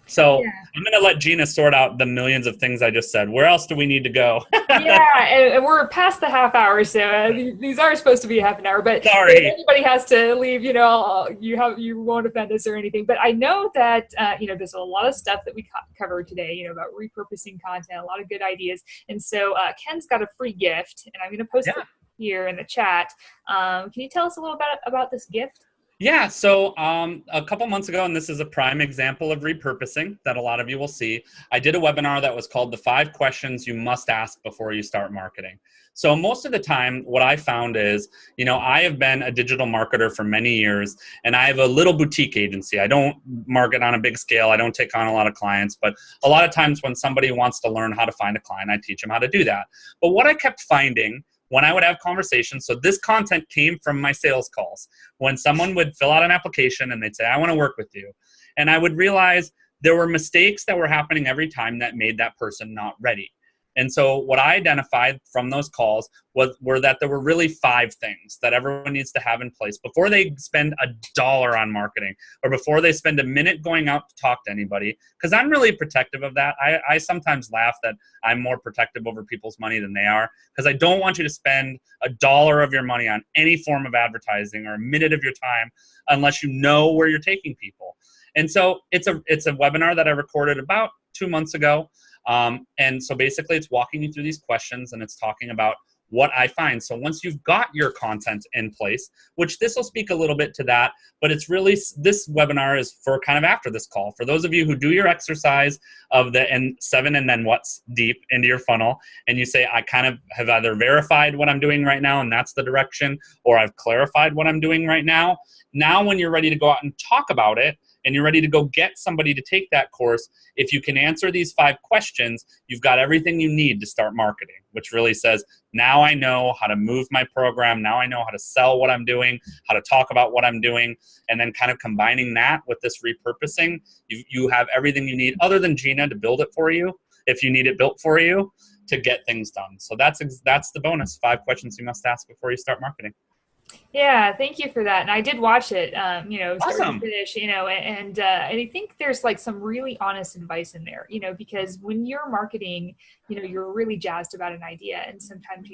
So I'm going to let Gina sort out the millions of things I just said. Where else do we need to go? And we're past the half hour, so these are supposed to be half an hour. But sorry, if anybody has to leave, you won't offend us or anything. But I know that there's a lot of stuff that we covered today, about repurposing content, a lot of good ideas. And so Ken's got a free gift, and I'm going to post it here in the chat. Can you tell us a little bit about this gift? Yeah, so a couple months ago, and this is a prime example of repurposing that a lot of you will see, I did a webinar that was called the 5 questions you must ask before you start marketing. So most of the time, what I found is, I have been a digital marketer for many years, and I have a little boutique agency. I don't market on a big scale. I don't take on a lot of clients, but a lot of times when somebody wants to learn how to find a client, I teach them how to do that. But what I kept finding when I would have conversations, so this content came from my sales calls, when someone would fill out an application and they'd say, I want to work with you. And I would realize there were mistakes that were happening every time that made that person not ready. And so what I identified from those calls were that there were really 5 things that everyone needs to have in place before they spend $1 on marketing, or before they spend a minute going out to talk to anybody. Because I'm really protective of that. I sometimes laugh that I'm more protective over people's money than they are, because I don't want you to spend $1 of your money on any form of advertising or a minute of your time unless you know where you're taking people. And so it's a webinar that I recorded about 2 months ago. And so basically it's walking you through these questions, and it's talking about what I find. So once you've got your content in place, which this will speak a little bit to that, but it's really, this webinar is for kind of after this call. For those of you who do your exercise of the 7 and then what's deep into your funnel, and you say, I kind of have either verified what I'm doing right now and that's the direction, or I've clarified what I'm doing right now. Now when you're ready to go out and talk about it, and you're ready to go get somebody to take that course, if you can answer these 5 questions, you've got everything you need to start marketing, which really says, now I know how to move my program, now I know how to sell what I'm doing, how to talk about what I'm doing, and then kind of combining that with this repurposing, you have everything you need, other than Gina to build it for you, if you need it built for you, to get things done. So that's the bonus, 5 questions you must ask before you start marketing. Yeah, thank you for that. And I did watch it, start to Awesome. finish, and I think there's like some really honest advice in there, because when you're marketing, you're really jazzed about an idea. And sometimes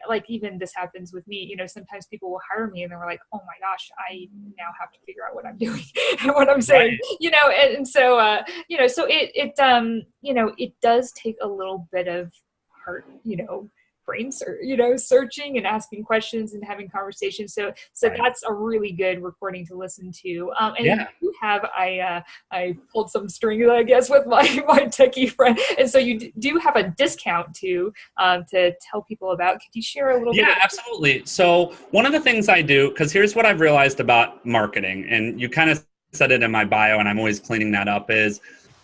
like even this happens with me, sometimes people will hire me and they're like, oh my gosh, I now have to figure out what I'm doing and what I'm saying, Right. so it does take a little bit of heart, searching and asking questions and having conversations. So Right. that's a really good recording to listen to. And Yeah. you have, I pulled some strings, I guess, with my techie friend. And so you do have a discount to tell people about. Could you share a little bit? Yeah, absolutely. So one of the things I do, because here's what I've realized about marketing, and you kind of said it in my bio, and I'm always cleaning that up, is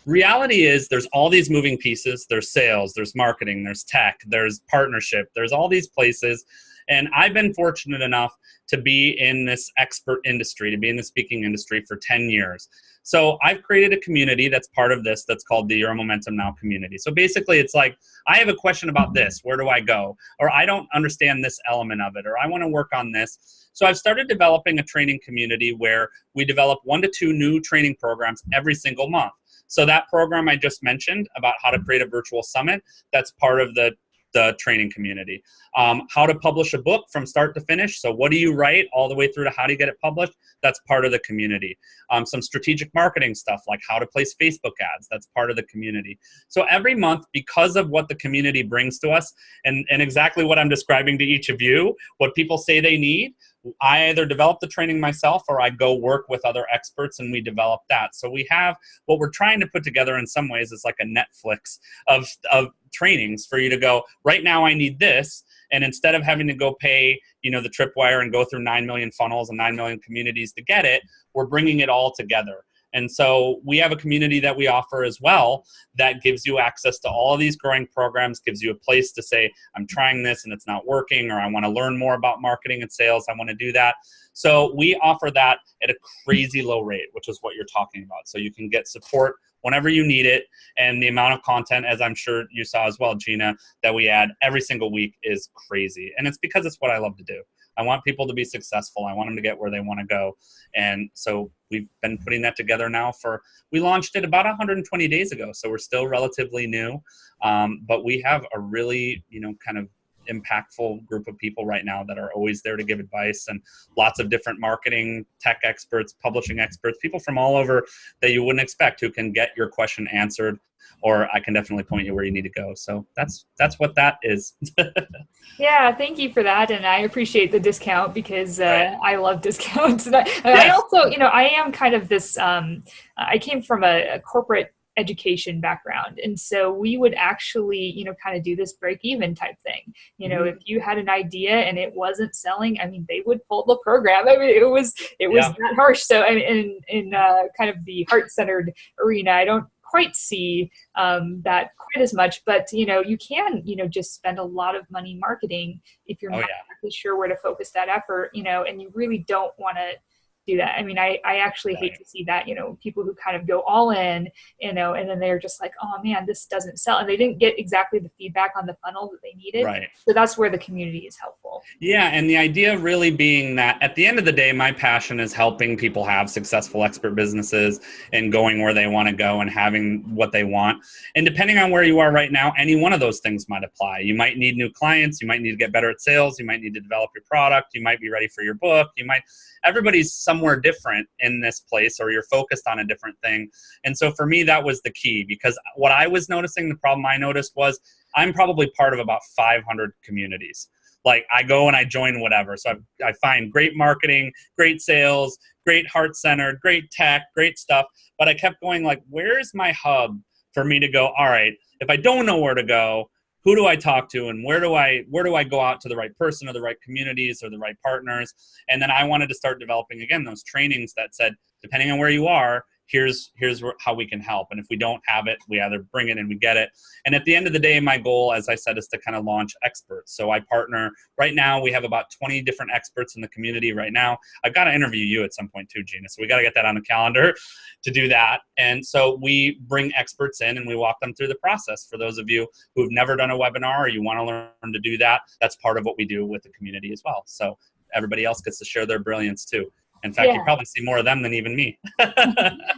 reality is there's all these moving pieces. There's sales, there's marketing, there's tech, there's partnership, there's all these places. And I've been fortunate enough to be in this expert industry, to be in the speaking industry for 10 years. So I've created a community that's part of this, that's called the Your Momentum Now community. So basically it's like, I have a question about this, where do I go? Or I don't understand this element of it, or I want to work on this. So I've started developing a training community where we develop 1 to 2 new training programs every single month. So that program I just mentioned about how to create a virtual summit, that's part of the training community. How to publish a book from start to finish. So what do you write all the way through to how to get it published? That's part of the community. Some strategic marketing stuff like how to place Facebook ads. That's part of the community. So every month, because of what the community brings to us and exactly what I'm describing to each of you, what people say they need, I either develop the training myself or I go work with other experts and we develop that. So we have what we're trying to put together in some ways is like a Netflix of trainings for you to go, right now I need this. And instead of having to go pay, the tripwire and go through 9 million funnels and 9 million communities to get it, we're bringing it all together. And so we have a community that we offer as well that gives you access to all of these growing programs, gives you a place to say, I'm trying this and it's not working, or I want to learn more about marketing and sales. I want to do that. So we offer that at a crazy low rate, which is what you're talking about. So you can get support whenever you need it. And the amount of content, as I'm sure you saw as well, Gina, that we add every single week is crazy. And it's because it's what I love to do. I want people to be successful. I want them to get where they want to go. And so we've been putting that together now we launched it about 120 days ago. So we're still relatively new. But we have a really, kind of impactful group of people right now that are always there to give advice, and lots of different marketing, tech experts, publishing experts, people from all over that you wouldn't expect who can get your question answered, or I can definitely point you where you need to go. So that's what that is. Yeah, thank you for that, and I appreciate the discount because Right. I love discounts. And I Yes. also, I am kind of this. I came from a corporate education background, and so we would actually, kind of do this break even type thing. Mhm. If you had an idea and it wasn't selling, they would pull the program. It was Yeah. that harsh. So in kind of the heart centered arena, I don't quite see that quite as much, but you can just spend a lot of money marketing if you're Oh not yeah. exactly sure where to focus that effort, and you really don't want to do that. I mean, I actually hate to see that, people who kind of go all in, and then they're just like, oh man, this doesn't sell. And they didn't get exactly the feedback on the funnel that they needed. Right. So that's where the community is helpful. Yeah. And the idea really being that at the end of the day, my passion is helping people have successful expert businesses and going where they want to go and having what they want. And depending on where you are right now, any one of those things might apply. You might need new clients. You might need to get better at sales. You might need to develop your product. You might be ready for your book. Everybody's somewhere different in this place, or you're focused on a different thing. And so for me, that was the key, because what I was noticing, the problem I noticed was I'm probably part of about 500 communities. Like I go and I join whatever. So I find great marketing, great sales, great heart-centered, great tech, great stuff. But I kept going like, where's my hub for me to go, all right, if I don't know where to go, who do I talk to, and where do I go out to the right person or the right communities or the right partners? And then I wanted to start developing, again, those trainings that said, depending on where you are, here's how we can help. And if we don't have it, we either bring it and we get it. And at the end of the day, my goal, as I said, is to kind of launch experts. So I partner. Right now, we have about 20 different experts in the community right now. I've got to interview you at some point too, Gina. So we got to get that on the calendar to do that. And so we bring experts in and we walk them through the process. For those of you who've never done a webinar or you want to learn to do that, that's part of what we do with the community as well. So everybody else gets to share their brilliance too. In fact, you probably see more of them than even me.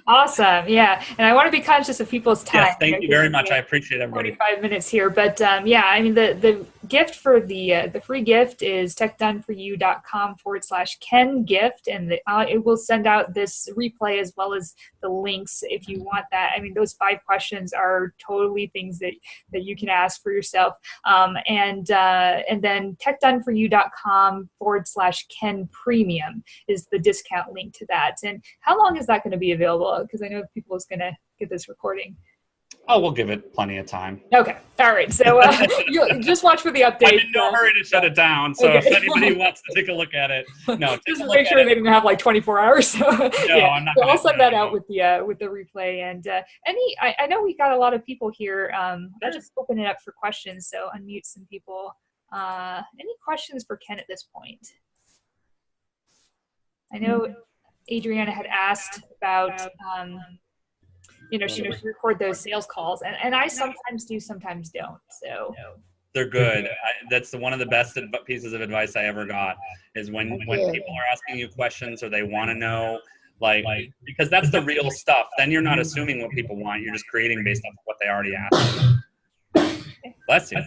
Awesome. Yeah. And I want to be conscious of people's time. Yes, thank you very much. I appreciate everybody. 45 minutes here. But yeah, I mean, the gift for the free gift is techdoneforyou.com/Ken gift. And it will send out this replay as well as the links if you want that. I mean, those 5 questions are totally things that you can ask for yourself. And then techdoneforyou.com/Ken premium is the discount link to that. And how long is that going to be available? Because I know people is going to get this recording. Oh, we'll give it plenty of time. Okay. All right. So you just watch for the update. I'm in no hurry to shut it down. So if anybody wants to take a look at it, just make sure they didn't have like 24 hours. So, I'm not. So I'll send that out with the replay. And I know we got a lot of people here. I'll just open it up for questions. So unmute some people. Any questions for Ken at this point? I know Adriana had asked about, she record those sales calls, and I sometimes do, sometimes don't. So they're good. That's one of the best pieces of advice I ever got, is when people are asking you questions or they want to know, because that's the real stuff. Then you're not assuming what people want. You're just creating based on what they already asked. Bless you. All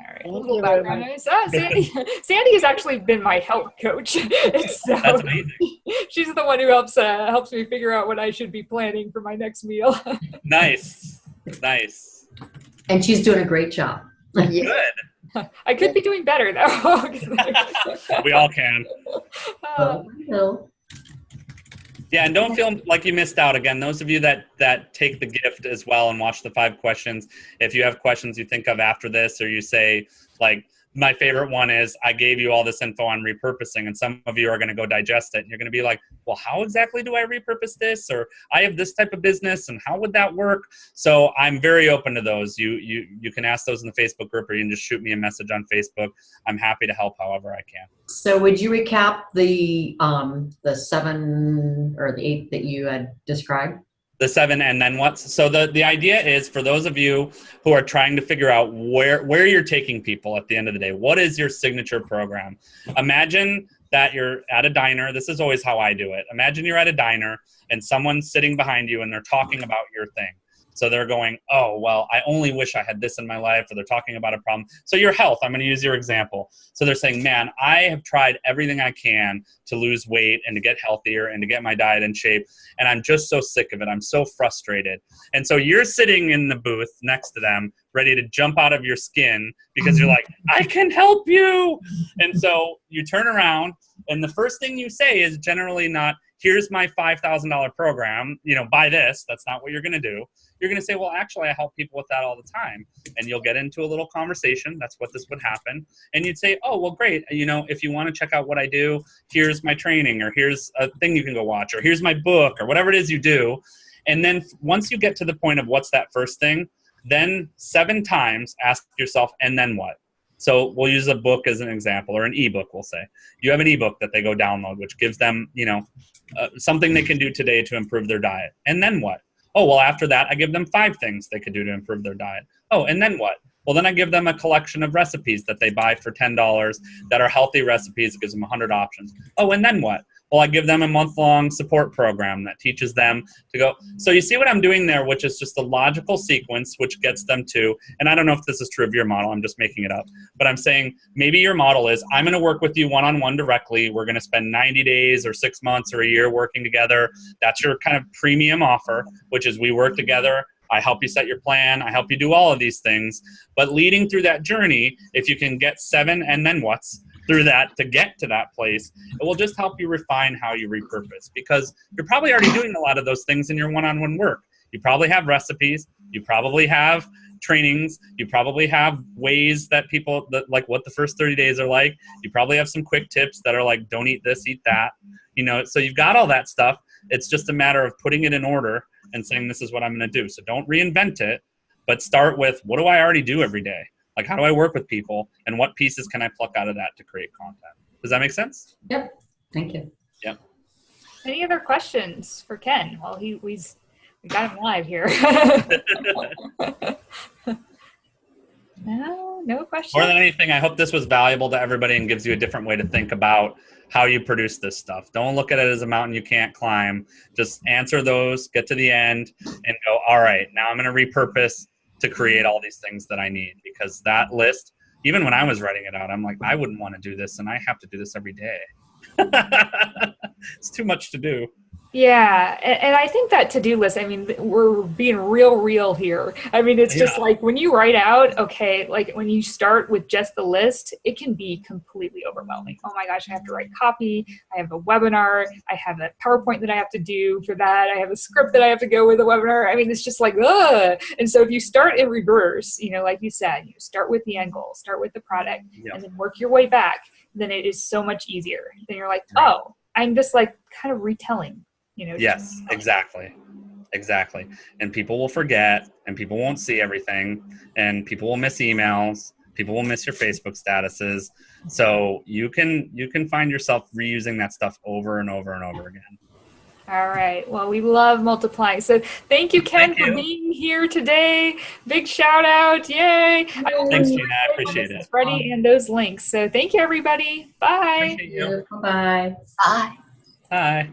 right. A little background noise. Sandy has actually been my health coach. So that's amazing. She's the one who helps me figure out what I should be planning for my next meal. Nice. And she's doing a great job. Good. I could be doing better though. We all can. No. Yeah, and don't feel like you missed out. Again, those of you that take the gift as well and watch the 5 questions, if you have questions you think of after this, or you say, like, my favorite one is, I gave you all this info on repurposing, and some of you are going to go digest it, and you're going to be like, well, how exactly do I repurpose this? Or I have this type of business, and how would that work? So I'm very open to those. You can ask those in the Facebook group, or you can just shoot me a message on Facebook. I'm happy to help however I can. So would you recap the 7 or the 8 that you had described? The 7 and then what? So the idea is, for those of you who are trying to figure out where you're taking people at the end of the day, what is your signature program? Imagine that you're at a diner. This is always how I do it. Imagine you're at a diner and someone's sitting behind you and they're talking about your thing. So they're going, oh, well, I only wish I had this in my life, or they're talking about a problem. So your health, I'm going to use your example. So they're saying, man, I have tried everything I can to lose weight and to get healthier and to get my diet in shape, and I'm just so sick of it. I'm so frustrated. And so you're sitting in the booth next to them, ready to jump out of your skin because you're like, I can help you. And so you turn around, and the first thing you say is generally not, here's my $5,000 program, buy this. That's not what you're going to do. You're going to say, well, actually, I help people with that all the time. And you'll get into a little conversation. That's what this would happen. And you'd say, oh, well, great. If you want to check out what I do, here's my training, or here's a thing you can go watch, or here's my book, or whatever it is you do. And then once you get to the point of what's that first thing, then 7 times ask yourself, and then what? So we'll use a book as an example, or an ebook, we'll say. You have an ebook that they go download, which gives them, something they can do today to improve their diet. And then what? Oh, well, after that, I give them 5 things they could do to improve their diet. Oh, and then what? Well, then I give them a collection of recipes that they buy for $10 that are healthy recipes. It gives them 100 options. Oh, and then what? Well, I give them a month-long support program that teaches them to go. So you see what I'm doing there, which is just a logical sequence, which gets them to, and I don't know if this is true of your model, I'm just making it up, but I'm saying maybe your model is, I'm going to work with you one-on-one directly. We're going to spend 90 days or 6 months or a year working together. That's your kind of premium offer, which is we work together. I help you set your plan. I help you do all of these things. But leading through that journey, if you can get 7 and then what's through that to get to that place, it will just help you refine how you repurpose, because you're probably already doing a lot of those things in your one-on-one work. You probably have recipes. You probably have trainings. You probably have ways that people, like what the first 30 days are like. You probably have some quick tips that are like, don't eat this, eat that. So you've got all that stuff. It's just a matter of putting it in order and saying, this is what I'm going to do. So don't reinvent it, but start with, what do I already do every day? Like, how do I work with people, and what pieces can I pluck out of that to create content? Does that make sense? Yep. Thank you. Yep. Any other questions for Ken? Well, we got him live here. No questions. More than anything, I hope this was valuable to everybody and gives you a different way to think about how you produce this stuff. Don't look at it as a mountain you can't climb. Just answer those, get to the end, and go, all right, now I'm going to repurpose to create all these things that I need. Because that list, even when I was writing it out, I'm like, I wouldn't want to do this, and I have to do this every day. It's too much to do. Yeah, and I think that to-do list, I mean, we're being real here. I mean, it's just like when you write out, okay, like when you start with just the list, it can be completely overwhelming. Oh my gosh, I have to write copy. I have a webinar. I have a PowerPoint that I have to do for that. I have a script that I have to go with the webinar. I mean, it's just like, ugh. And so if you start in reverse, like you said, you start with the end goal, start with the product, and then work your way back, then it is so much easier. Then you're like, oh, I'm just like kind of retelling. Yes, exactly. And people will forget, and people won't see everything, and people will miss emails. People will miss your Facebook statuses. So you can find yourself reusing that stuff over and over and over again. All right. Well, we love multiplying. So thank you, Ken, for being here today. Big shout out. Yay. Thanks, Gina. I appreciate it. Freddie and those links. So thank you, everybody. Bye. Appreciate you. Bye. Bye.